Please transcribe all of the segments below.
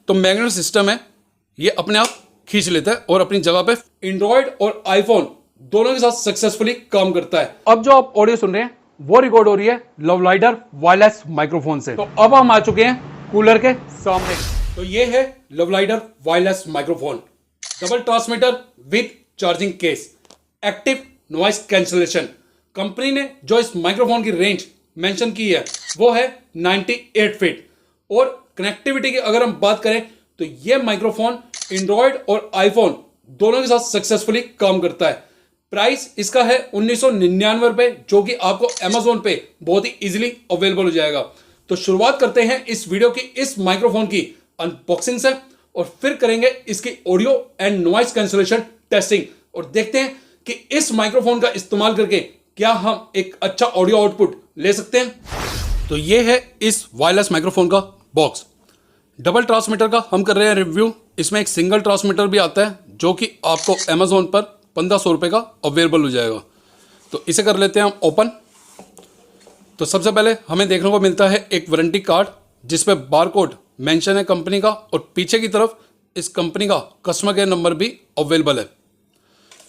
तो magnet system है, ये अपने आप खींच लेता है और अपनी जगह पे एंड्रॉयड और आईफोन दोनों के साथ सक्सेसफुली काम करता है। अब जो आप ऑडियो सुन रहे हैं वो रिकॉर्ड हो रही है लवलाइडर वायरलेस माइक्रोफोन से। तो अब हम आ चुके हैं कूलर के सामने। तो ये है लवलाइडर wireless microphone, double transmitter with charging case, active noise cancellation. Company ने जो इस माइक्रोफोन की रेंज मेंशन की है वो है 98 फीट। और कनेक्टिविटी की अगर हम बात करें तो ये माइक्रोफोन एंड्रॉयड और आईफोन दोनों के साथ सक्सेसफुली काम करता है। प्राइस इसका है 1999 रुपए, जो कि आपको Amazon पे बहुत ही इजीली अवेलेबल हो जाएगा। तो शुरुआत करते हैं इस वीडियो की इस माइक्रोफोन की अनबॉक्सिंग से और फिर करेंगे इसकी audio and noise cancellation testing और देखते हैं कि इस माइक्रोफोन का इस्तेमाल करके क्या हम एक अच्छा ऑडियो आउटपुट ले सकते हैं। तो ये है इस वायरलेस माइक्रोफोन का बॉक्स। डबल ट्रांसमीटर का हम कर रहे हैं रिव्यू। इसमें एक सिंगल ट्रांसमीटर भी आता है जो कि आपको Amazon पर 1500 रुपये का अवेलेबल हो जाएगा। तो इसे कर लेते हैं हम ओपन। तो सबसे पहले हमें देखने को मिलता है एक वारंटी कार्ड जिस पे बारकोड मेंशन है कंपनी का, और पीछे की तरफ इस कंपनी का कस्टमर केयर नंबर भी अवेलेबल है।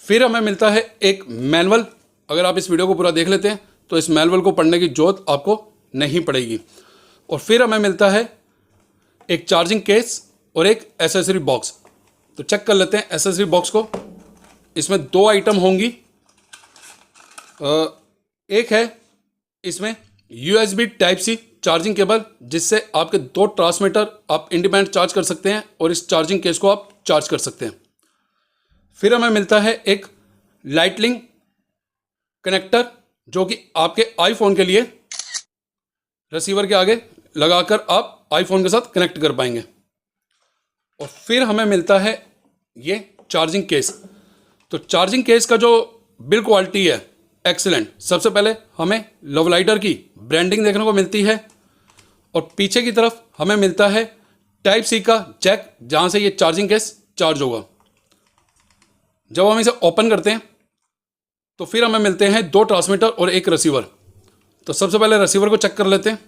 फिर हमें मिलता है एक मैनुअल। अगर आप इस वीडियो को पूरा देख लेते हैं तो इस मैनुअल को पढ़ने की जरूरत आपको नहीं पड़ेगी। और फिर हमें मिलता है एक चार्जिंग केस और एक एसेसरी बॉक्स। तो चेक कर लेते हैं एसेसरी बॉक्स को। इसमें दो आइटम होंगी। एक है इसमें USB type C charging cable, जिससे आपके दो ट्रांसमीटर आप इंडिपेंडेंट चार्ज कर सकते हैं और इस चार्जिंग केस को आप चार्ज कर सकते हैं। फिर हमें मिलता है एक लाइटनिंग कनेक्टर, जो कि आपके आईफोन के लिए रिसीवर के आगे लगाकर आप आईफोन के साथ कनेक्ट कर पाएंगे। और फिर हमें मिलता है ये चार्जिंग केस। तो चार्जिंग केस का जो बिल्ड क्वालिटी है एक्सीलेंट। सबसे पहले हमें लवलाइडर की ब्रांडिंग देखने को मिलती है और पीछे की तरफ हमें मिलता है टाइप सी का जैक, जहां से ये चार्जिंग केस चार्ज होगा। जब हम इसे ओपन करते हैं तो फिर हमें मिलते हैं दो ट्रांसमीटर और एक रिसीवर। तो सबसे पहले रिसीवर को चेक कर लेते हैं।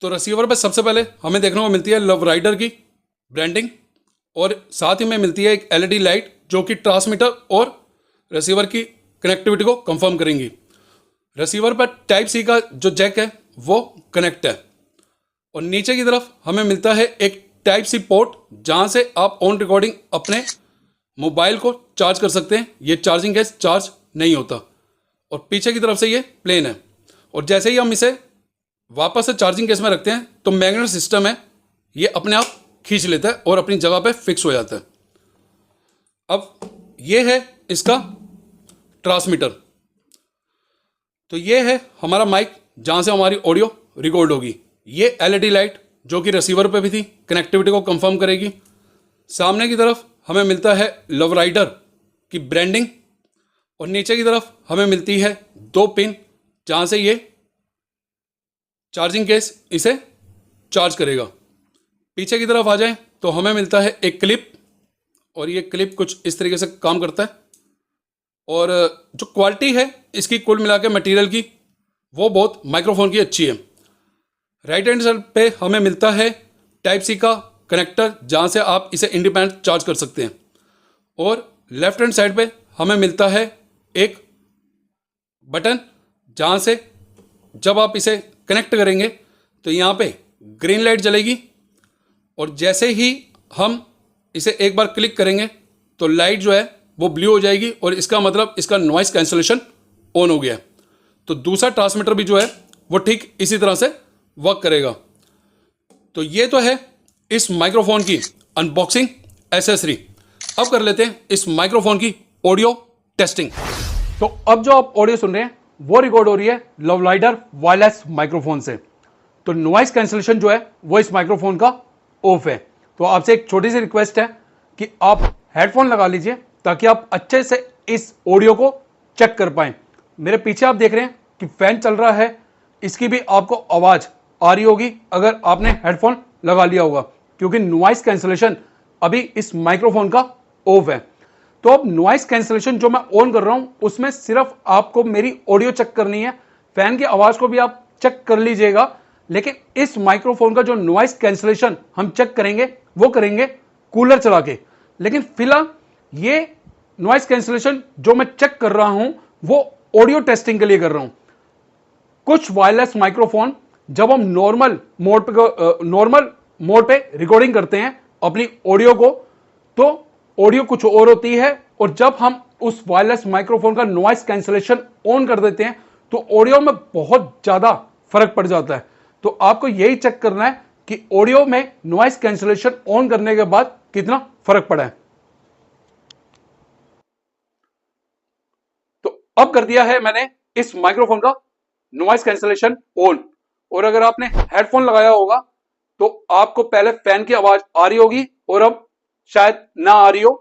तो रिसीवर पे सबसे पहले हमें देखने को मिलती है लवलाइडर की ब्रांडिंग और साथ ही में मिलती है एक LED लाइट, जो कि ट्रांसमीटर और रिसीवर की कनेक्टिविटी को कंफर्म करेंगी। रिसीवर पर टाइप सी का जो जैक है वो कनेक्ट है। और नीचे की तरफ हमें मिलता है एक टाइप सी पोर्ट, जहां से आप ऑन रिकॉर्डिंग अपने मोबाइल को चार्ज कर सकते हैं। ये चार्जिंग केस चार्ज नहीं होता। और पीछे की तरफ से ये प्लेन है। और जैसे ही हम इसे वापस से चार्जिंग केस में रखते हैं तो मैग्नेट सिस्टम है, ये अपने आप खींच लेता है और अपनी जगह पे फिक्स हो जाता है। अब ये है इसका ट्रांसमीटर। तो ये है हमारा माइक, जहां से हमारी ऑडियो रिकॉर्ड होगी। ये LED लाइट जो कि रिसीवर पे भी थी, कनेक्टिविटी को कंफर्म करेगी। सामने की तरफ हमें मिलता है लवलाइडर की ब्रांडिंग और नीचे की तरफ हमें मिलती है दो पिन, जहां से ये चार्जिंग केस इसे चार्ज करेगा। पीछे की तरफ आ जाएं तो हमें मिलता है एक क्लिप, और ये क्लिप कुछ इस तरीके से काम करता है। और जो क्वालिटी है इसकी कुल मिला के मटीरियल की, वो बहुत माइक्रोफोन की अच्छी है। राइट हैंड साइड पे हमें मिलता है टाइप सी का कनेक्टर, जहां से आप इसे इंडिपेंडेंट चार्ज कर सकते हैं। और लेफ्ट हैंड साइड पे हमें मिलता है एक बटन, जहां से जब आप इसे कनेक्ट करेंगे तो यहाँ पे ग्रीन लाइट जलेगी, और जैसे ही हम इसे एक बार क्लिक करेंगे तो लाइट जो है वो ब्लू हो जाएगी, और इसका मतलब इसका नॉइस कैंसलेशन ऑन हो गया है। तो दूसरा ट्रांसमीटर भी जो है वो ठीक इसी तरह से वर्क करेगा। तो ये तो है इस माइक्रोफोन की अनबॉक्सिंग एसेसरी। अब कर लेते हैं इस माइक्रोफोन की ऑडियो टेस्टिंग। तो अब जो आप ऑडियो सुन रहे हैं वो रिकॉर्ड हो रही है लवलाइडर वायरलेस माइक्रोफोन से। तो नॉइस कैंसलेशन जो है वो इस माइक्रोफोन का ऑफ है। तो आपसे एक छोटी सी रिक्वेस्ट है कि आप हेडफोन लगा लीजिए ताकि आप अच्छे से इस ऑडियो को चेक कर पाएं। मेरे पीछे आप देख रहे हैं कि फैन चल रहा है, इसकी भी आपको आवाज आ रही होगी अगर आपने हेडफोन लगा लिया होगा, क्योंकि नॉइस कैंसलेशन अभी इस माइक्रोफोन का ऑफ है। तो अब नॉइस कैंसलेशन जो मैं ऑन कर रहा हूं उसमें सिर्फ आपको मेरी ऑडियो चेक करनी है। फैन की आवाज को भी आप चेक कर लीजिएगा लेकिन इस माइक्रोफोन का जो नॉइस कैंसलेशन हम चेक करेंगे वो करेंगे कूलर चला के। लेकिन फिलहाल ये नॉइस कैंसलेशन जो मैं चेक कर रहा हूं वो ऑडियो टेस्टिंग के लिए कर रहा हूं। कुछ वायरलेस माइक्रोफोन जब हम नॉर्मल मोड पे रिकॉर्डिंग करते हैं अपनी ऑडियो को, तो ऑडियो कुछ और होती है, और जब हम उस वायरलेस माइक्रोफोन का नॉइस कैंसलेशन ऑन कर देते हैं तो ऑडियो में बहुत ज्यादा फर्क पड़ जाता है। तो आपको यही चेक करना है कि ऑडियो में नॉइस कैंसलेशन ऑन करने के बाद कितना फर्क पड़ा है। तो अब कर दिया है मैंने इस माइक्रोफोन का नॉइस कैंसलेशन ऑन, और अगर आपने हेडफोन लगाया होगा तो आपको पहले फैन की आवाज आ रही होगी और अब शायद ना आ रही हो।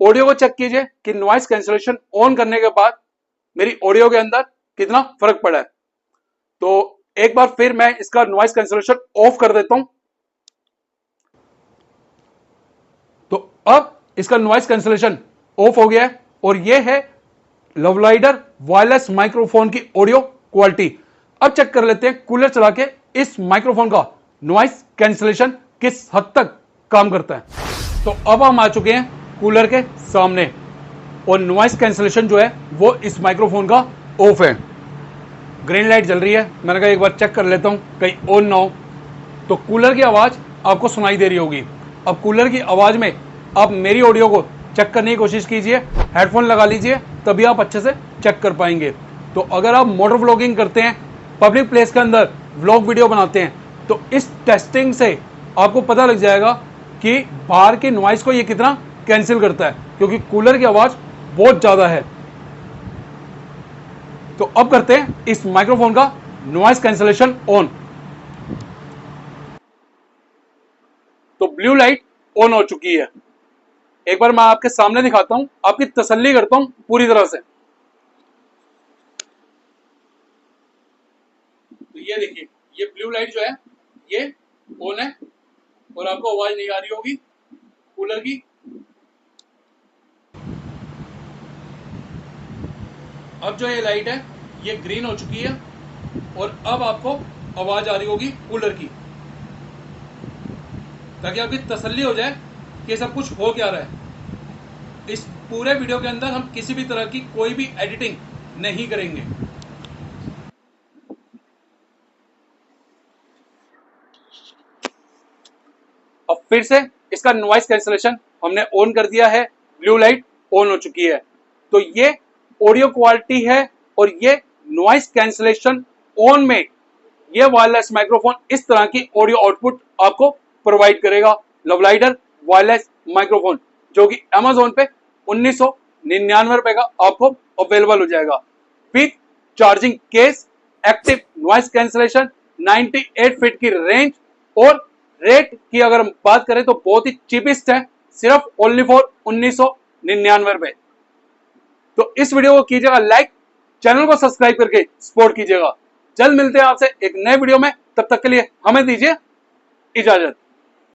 ऑडियो को चेक कीजिए कि नॉइस कैंसलेशन ऑन करने के बाद मेरी ऑडियो के अंदर कितना फर्क पड़ा है। तो एक बार फिर मैं इसका नॉइस कैंसलेशन ऑफ कर देता हूं। तो अब इसका नॉइस कैंसलेशन ऑफ हो गया है, और यह है लवलाइडर वायरलेस माइक्रोफोन की ऑडियो क्वालिटी। अब चेक कर लेते हैं कूलर चला के इस माइक्रोफोन का नॉइस कैंसलेशन किस हद तक काम करता है। तो अब हम आ चुके हैं कूलर के सामने, और नॉइस कैंसलेशन जो है वो इस माइक्रोफोन का ऑफ है। ग्रीन लाइट जल रही है, मैंने कहा एक बार चेक कर लेता हूं कहीं ऑन ना हो। तो कूलर की आवाज आपको सुनाई दे रही होगी। अब कूलर की आवाज में आप मेरी ऑडियो को चेक करने की कोशिश कीजिए, हेडफोन लगा लीजिए, तभी आप अच्छे से चेक कर पाएंगे। तो अगर आप मोटर व्लॉगिंग करते हैं, पब्लिक प्लेस के अंदर व्लॉग वीडियो बनाते हैं, तो इस टेस्टिंग से आपको पता लग जाएगा कि बाहर की नॉइस को ये कितना कैंसिल करता है, क्योंकि कूलर की आवाज बहुत ज्यादा है। तो अब करते हैं इस माइक्रोफोन का नॉइस कैंसलेशन ऑन। तो ब्लू लाइट ऑन हो चुकी है। एक बार मैं आपके सामने दिखाता हूं, आपकी तसल्ली करता हूं पूरी तरह से। तो ये देखिए, ये ब्लू लाइट जो है ये ऑन है, और आपको आवाज नहीं आ रही होगी कूलर की। अब जो ये लाइट है ये ग्रीन हो चुकी है, और अब आपको आवाज आ रही होगी कूलर की, ताकि आपकी तसल्ली हो जाए कि सब कुछ हो क्या रहा है। इस पूरे वीडियो के अंदर हम किसी भी तरह की कोई भी एडिटिंग नहीं करेंगे। अब फिर से इसका नॉइस कैंसलेशन हमने ऑन कर दिया है, ब्लू लाइट ऑन हो चुकी है। तो ये ऑडियो क्वालिटी है, और ये नॉइस कैंसलेशन ऑन में ये वायरलेस माइक्रोफोन इस तरह की ऑडियो आउटपुट आपको प्रोवाइड करेगा। लवलाइडर वायरलेस माइक्रोफोन, जो कि Amazon पे 1999 रुपए का आपको अवेलेबल हो जाएगा, with charging case, active noise cancellation, 98 feet की रेंज, और रेट की अगर हम बात करें तो बहुत ही चीपेस्ट है, सिर्फ ओनली फॉर 1999 रुपए। तो इस वीडियो को कीजिएगा लाइक, चैनल को सब्सक्राइब करके सपोर्ट कीजिएगा। जल्द मिलते हैं आपसे एक नए वीडियो में, तब तक के लिए हमें दीजिए इजाजत।